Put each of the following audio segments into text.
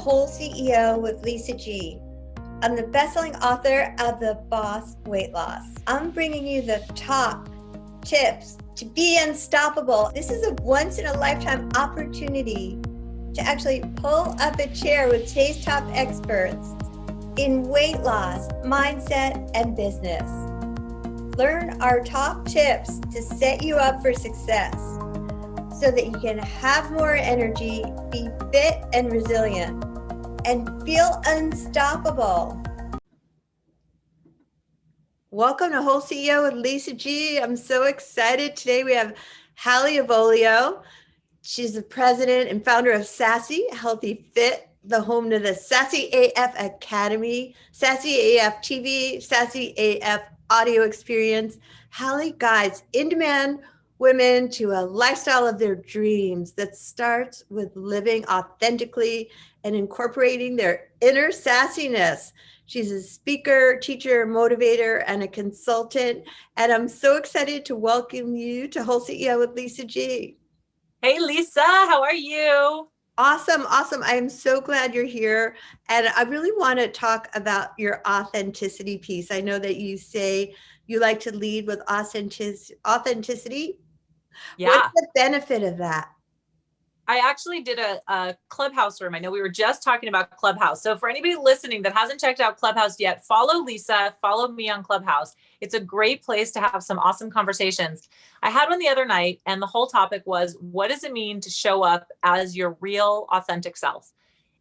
Whole CEO with Lisa G. I'm the best-selling author of The Boss Weight Loss. I'm bringing you the top tips to be unstoppable. This is a once-in-a-lifetime opportunity to actually pull up a chair with today's top experts in weight loss, mindset, and business. Learn our top tips to set you up for success so that you can have more energy, be fit and resilient, and feel unstoppable. Welcome to WholeCEO with Lisa G. I'm so excited. Today we have Hallie Avolio. She's the president and founder of Sassy Healthy Fit, the home to the Sassy AF Academy, Sassy AF TV, Sassy AF audio experience. Hallie guides in-demand women to a lifestyle of their dreams that starts with living authentically and incorporating their inner sassiness. She's a speaker, teacher, motivator, and a consultant. And I'm so excited to welcome you to WholeCEO with Lisa G. Hey, Lisa, how are you? Awesome. I am so glad you're here. And I really want to talk about your authenticity piece. I know that you say you like to lead with authenticity. Yeah. What's the benefit of that? I actually did a Clubhouse room. I know we were just talking about Clubhouse. So for anybody listening that hasn't checked out Clubhouse yet, follow Lisa, follow me on Clubhouse. It's a great place to have some awesome conversations. I had one the other night, and the whole topic was, what does it mean to show up as your real, authentic self?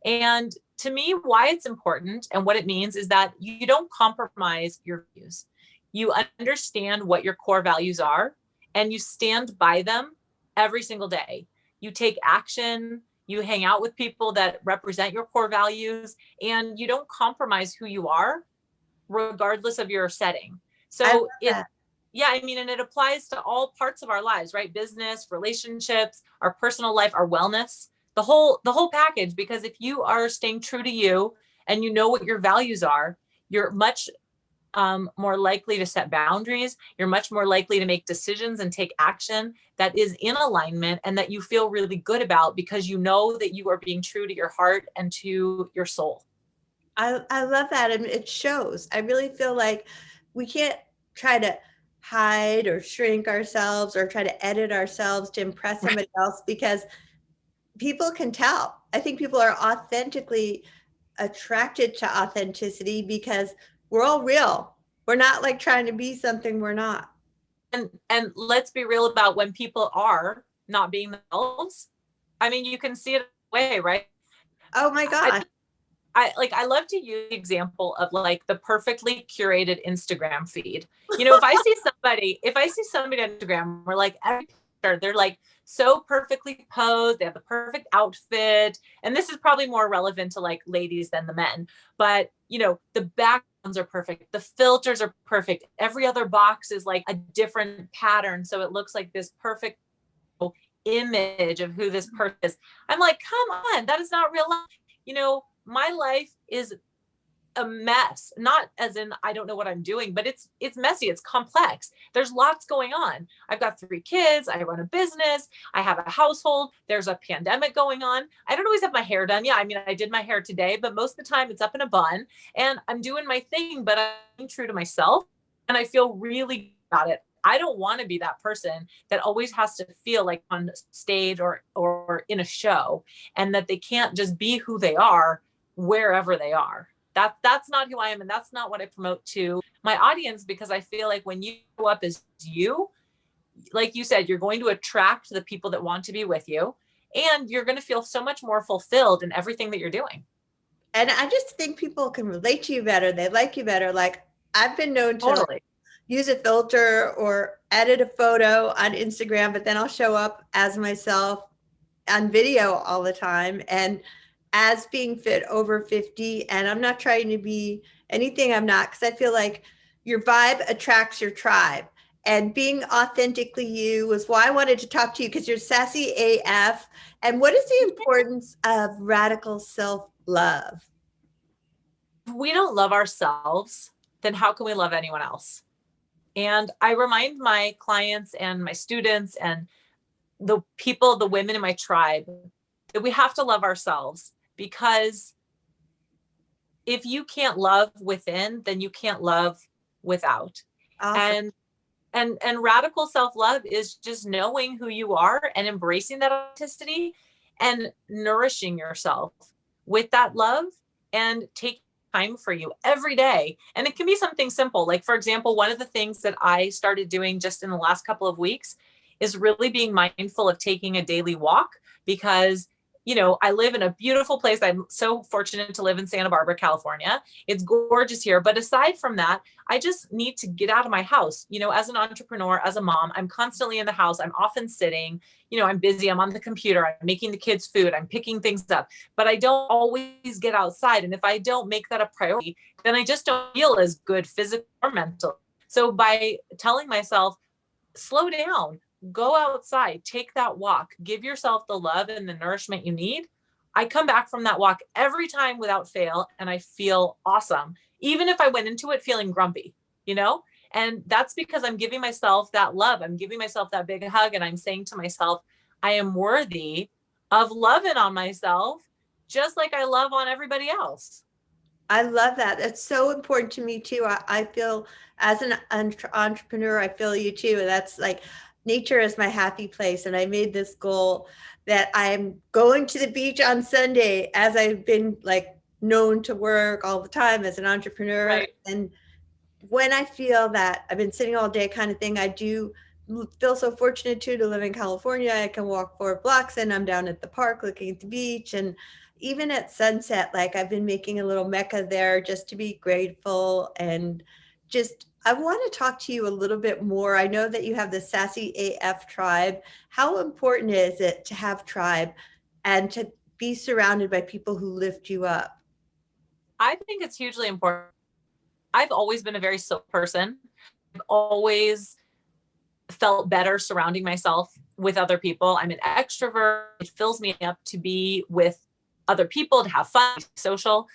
And to me, why it's important and what it means is that you don't compromise your views. You understand what your core values are, and you stand by them every single day. You take action, you hang out with people that represent your core values, and you don't compromise who you are, regardless of your setting. So and it applies to all parts of our lives, right? Business, relationships, our personal life, our wellness, the whole package. Because if you are staying true to you and you know what your values are, you're much more likely to set boundaries. You're much more likely to make decisions and take action that is in alignment and that you feel really good about, because you know that you are being true to your heart and to your soul. I love that. And it shows. I really feel like we can't try to hide or shrink ourselves or try to edit ourselves to impress somebody else, because people can tell. I think people are authentically attracted to authenticity because we're all real. We're not like trying to be something we're not. And let's be real about when people are not being themselves. I mean, you can see it away, right? Oh my God. I love to use the example of like the perfectly curated Instagram feed. You know, if I see somebody on Instagram, we're like, they're like so perfectly posed, they have the perfect outfit. And this is probably more relevant to like ladies than the men, but you know, the backgrounds are perfect. The filters are perfect. Every other box is like a different pattern. So it looks like this perfect image of who this person is. I'm like, come on, that is not real life. You know, my life is a mess, not as in I don't know what I'm doing, but it's messy, it's complex. There's lots going on. I've got 3 kids, I run a business, I have a household, there's a pandemic going on. I don't always have my hair done. Yeah, I mean, I did my hair today, but most of the time it's up in a bun and I'm doing my thing, but I'm true to myself and I feel really good about it. I don't want to be that person that always has to feel like on stage or in a show, and that they can't just be who they are wherever they are. That's not who I am, and that's not what I promote to my audience, because I feel like when you show up as you, like you said, you're going to attract the people that want to be with you, and you're going to feel so much more fulfilled in everything that you're doing. And I just think people can relate to you better. They like you better. Like I've been known to use a filter or edit a photo on Instagram, but then I'll show up as myself on video all the time. And as being fit over 50, and I'm not trying to be anything I'm not, because I feel like your vibe attracts your tribe. And being authentically you was why I wanted to talk to you, because you're Sassy AF. And what is the importance of radical self-love? If we don't love ourselves, then how can we love anyone else? And I remind my clients and my students and the people, the women in my tribe, that we have to love ourselves, because if you can't love within, then you can't love without. Awesome. And radical self-love is just knowing who you are and embracing that authenticity and nourishing yourself with that love and taking time for you every day. And it can be something simple. Like, for example, one of the things that I started doing just in the last couple of weeks is really being mindful of taking a daily walk, because I live in a beautiful place. I'm so fortunate to live in Santa Barbara, California. It's gorgeous here. But aside from that, I just need to get out of my house. As an entrepreneur, as a mom, I'm constantly in the house. I'm often sitting, I'm busy. I'm on the computer. I'm making the kids food. I'm picking things up, but I don't always get outside. And if I don't make that a priority, then I just don't feel as good physically or mentally. So by telling myself, slow down, go outside, take that walk, give yourself the love and the nourishment you need, I come back from that walk every time without fail and I feel awesome, even if I went into it feeling grumpy, and that's because I'm giving myself that love. I'm giving myself that big hug, and I'm saying to myself, I am worthy of loving on myself just like I love on everybody else. I love that. That's so important to me too. I feel as an entrepreneur, I feel you too. That's like nature is my happy place. And I made this goal that I'm going to the beach on Sunday, as I've been like known to work all the time as an entrepreneur. Right. And when I feel that I've been sitting all day kind of thing, I do feel so fortunate too to live in California. I can walk 4 blocks and I'm down at the park looking at the beach. And even at sunset, like I've been making a little mecca there just to be grateful. And just, I want to talk to you a little bit more. I know that you have the Sassy AF tribe. How important is it to have tribe and to be surrounded by people who lift you up? I think it's hugely important. I've always been a very social person. I've always felt better surrounding myself with other people. I'm an extrovert. It fills me up to be with other people, to have fun, social.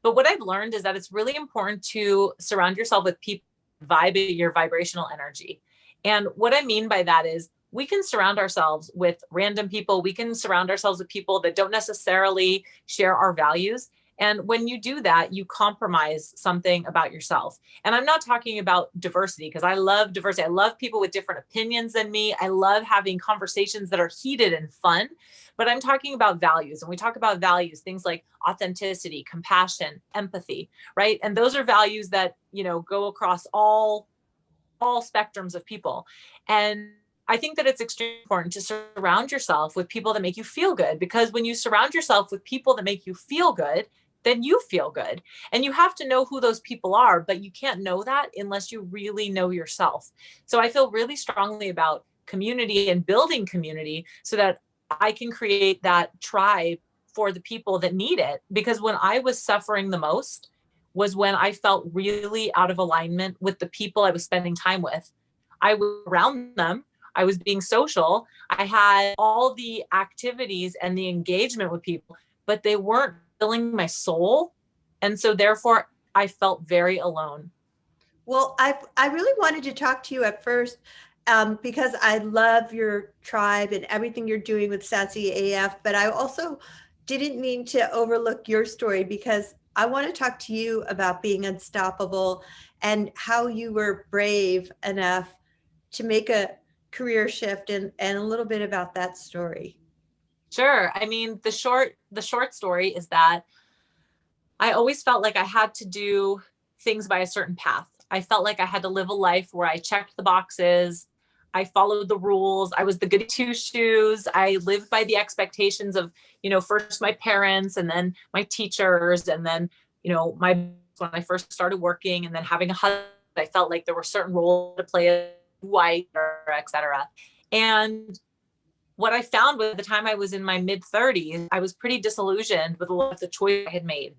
But what I've learned is that it's really important to surround yourself with people who vibe at your vibrational energy. And what I mean by that is we can surround ourselves with random people. We can surround ourselves with people that don't necessarily share our values. And when you do that, you compromise something about yourself. And I'm not talking about diversity, because I love diversity. I love people with different opinions than me. I love having conversations that are heated and fun. But I'm talking about values. And we talk about values, things like authenticity, compassion, empathy, right? And those are values that, go across all spectrums of people. And I think that it's extremely important to surround yourself with people that make you feel good, because when you surround yourself with people that make you feel good, then you feel good. And you have to know who those people are, but you can't know that unless you really know yourself. So I feel really strongly about community and building community so that I can create that tribe for the people that need it. Because when I was suffering the most was when I felt really out of alignment with the people I was spending time with. I was around them. I was being social. I had all the activities and the engagement with people, but they weren't filling my soul. And so therefore I felt very alone. Well, I really wanted to talk to you at first because I love your tribe and everything you're doing with Sassy AF, but I also didn't mean to overlook your story, because I want to talk to you about being unstoppable and how you were brave enough to make a career shift, and a little bit about that story. Sure. I mean, the short story is that I always felt like I had to do things by a certain path. I felt like I had to live a life where I checked the boxes. I followed the rules. I was the goody two shoes. I lived by the expectations of, first my parents and then my teachers. And then, when I first started working and then having a husband, I felt like there were certain roles to play, wife, et cetera. And what I found by the time I was in my mid 30s, I was pretty disillusioned with a lot of the choices I had made.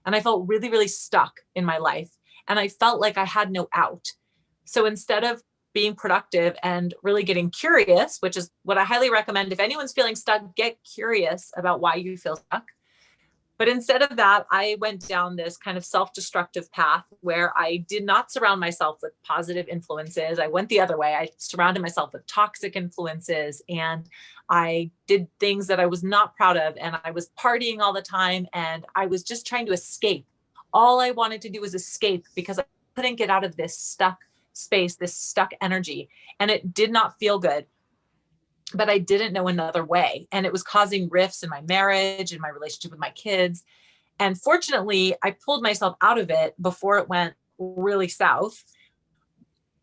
And I felt really, really stuck in my life. And I felt like I had no out. So instead of being productive and really getting curious, which is what I highly recommend, if anyone's feeling stuck, get curious about why you feel stuck. But instead of that, I went down this kind of self-destructive path where I did not surround myself with positive influences. I went the other way. I surrounded myself with toxic influences, and I did things that I was not proud of. And I was partying all the time, and I was just trying to escape all I wanted to do was escape because I couldn't get out of this stuck space, this stuck energy. And it did not feel good, but I didn't know another way. And it was causing rifts in my marriage and my relationship with my kids. And fortunately, I pulled myself out of it before it went really south.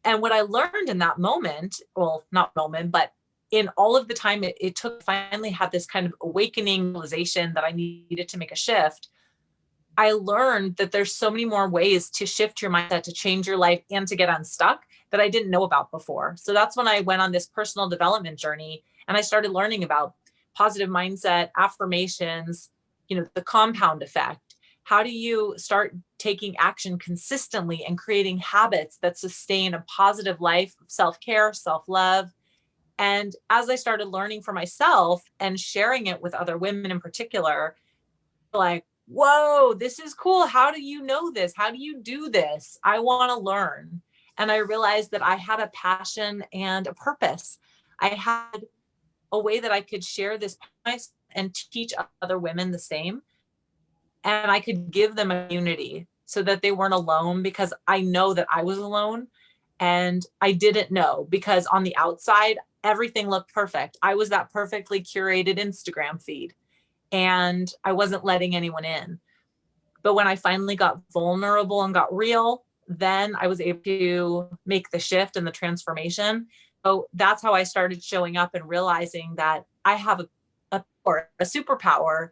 And what I learned in that moment, well, not moment, but in all of the time it took, finally had this kind of awakening realization that I needed to make a shift. I learned that there's so many more ways to shift your mindset, to change your life, and to get unstuck that I didn't know about before. So that's when I went on this personal development journey and I started learning about positive mindset, affirmations, the compound effect. How do you start taking action consistently and creating habits that sustain a positive life of self-care, self-love? And as I started learning for myself and sharing it with other women in particular, like, whoa, this is cool. How do you know this? How do you do this? I want to learn. And I realized that I had a passion and a purpose. I had a way that I could share this and teach other women the same. And I could give them a community so that they weren't alone, because I know that I was alone and I didn't know, because on the outside, everything looked perfect. I was that perfectly curated Instagram feed and I wasn't letting anyone in. But when I finally got vulnerable and got real, then I was able to make the shift and the transformation. So that's how I started showing up and realizing that I have a superpower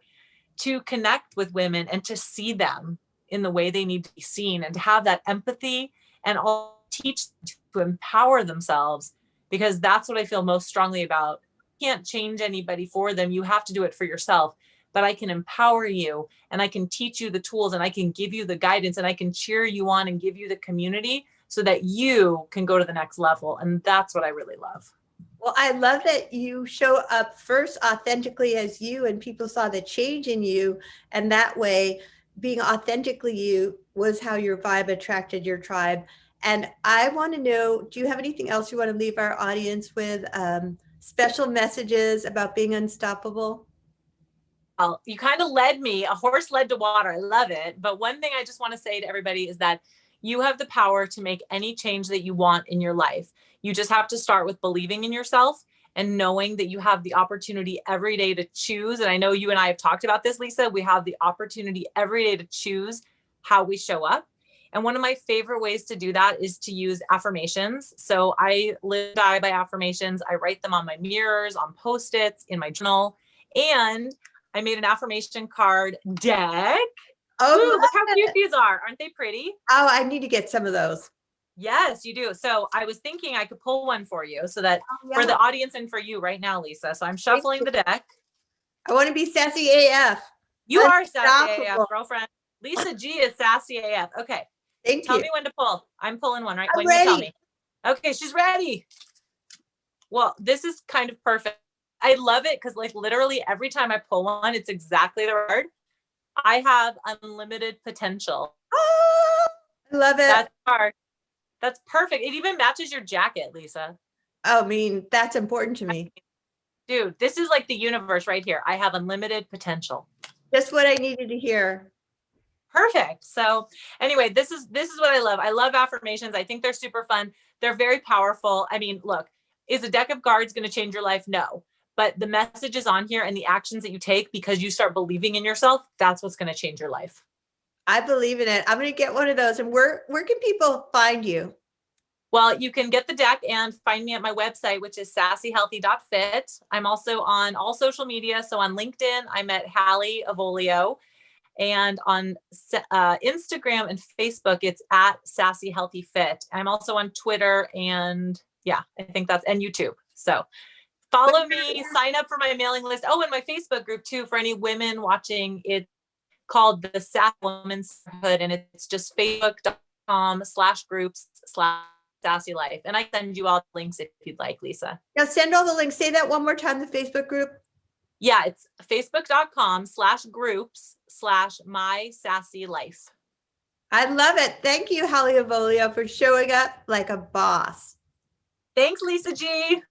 to connect with women and to see them in the way they need to be seen, and to have that empathy and all teach them to empower themselves, because that's what I feel most strongly about. You can't change anybody for them. You have to do it for yourself. But I can empower you and I can teach you the tools and I can give you the guidance and I can cheer you on and give you the community so that you can go to the next level. And that's what I really love. Well, I love that you show up first authentically as you, and people saw the change in you. And that way, being authentically you was how your vibe attracted your tribe. And I want to know, do you have anything else you want to leave our audience with? Special messages about being unstoppable? Well, you kind of led me, a horse led to water. I love it. But one thing I just want to say to everybody is that you have the power to make any change that you want in your life. You just have to start with believing in yourself and knowing that you have the opportunity every day to choose. And I know you and I have talked about this, Lisa. We have the opportunity every day to choose how we show up. And one of my favorite ways to do that is to use affirmations. So I live die by affirmations. I write them on my mirrors, on Post-its, in my journal. And I made an affirmation card deck. Oh, ooh, look how cute these are. Aren't they pretty? Oh, I need to get some of those. Yes, you do. So I was thinking I could pull one for you so that for the audience and for you right now, Lisa. So I'm shuffling the deck. I want to be Sassy AF. You are Sassy AF, girlfriend. Lisa G is Sassy AF. Okay. Thank Tell you. me when to pull. I'm pulling one, right? I'm when ready. you tell me. Okay, she's ready. Well, this is kind of perfect. I love it because like literally every time I pull one, it's exactly the word. I have unlimited potential. Oh, I love it. That's hard. That's perfect. It even matches your jacket, Lisa. Oh, I mean, that's important to me. Dude, this is like the universe right here. I have unlimited potential. Just what I needed to hear. Perfect. So anyway, this is what I love. I love affirmations. I think they're super fun. They're very powerful. I mean, look, is a deck of cards going to change your life? No. But the messages on here and the actions that you take because you start believing in yourself, that's what's going to change your life. I believe in it. I'm going to get one of those. And where can people find you? Well, you can get the deck and find me at my website, which is sassyhealthy.fit. I'm also on all social media. So on LinkedIn, I'm at Hallie Avolio. And on Instagram and Facebook, it's at Sassy Healthy Fit. I'm also on Twitter and yeah, I think that's, and YouTube. So follow me, sign up for my mailing list. Oh, and my Facebook group too, for any women watching. It's called the Sassy Women's Hood, and it's just facebook.com/groups/Sassy Life. And I send you all the links if you'd like, Lisa. Now send all the links. Say that one more time, the Facebook group. Yeah, it's facebook.com/groups/my-sassy-life. I love it. Thank you, Hallie Avolio, for showing up like a boss. Thanks, Lisa G.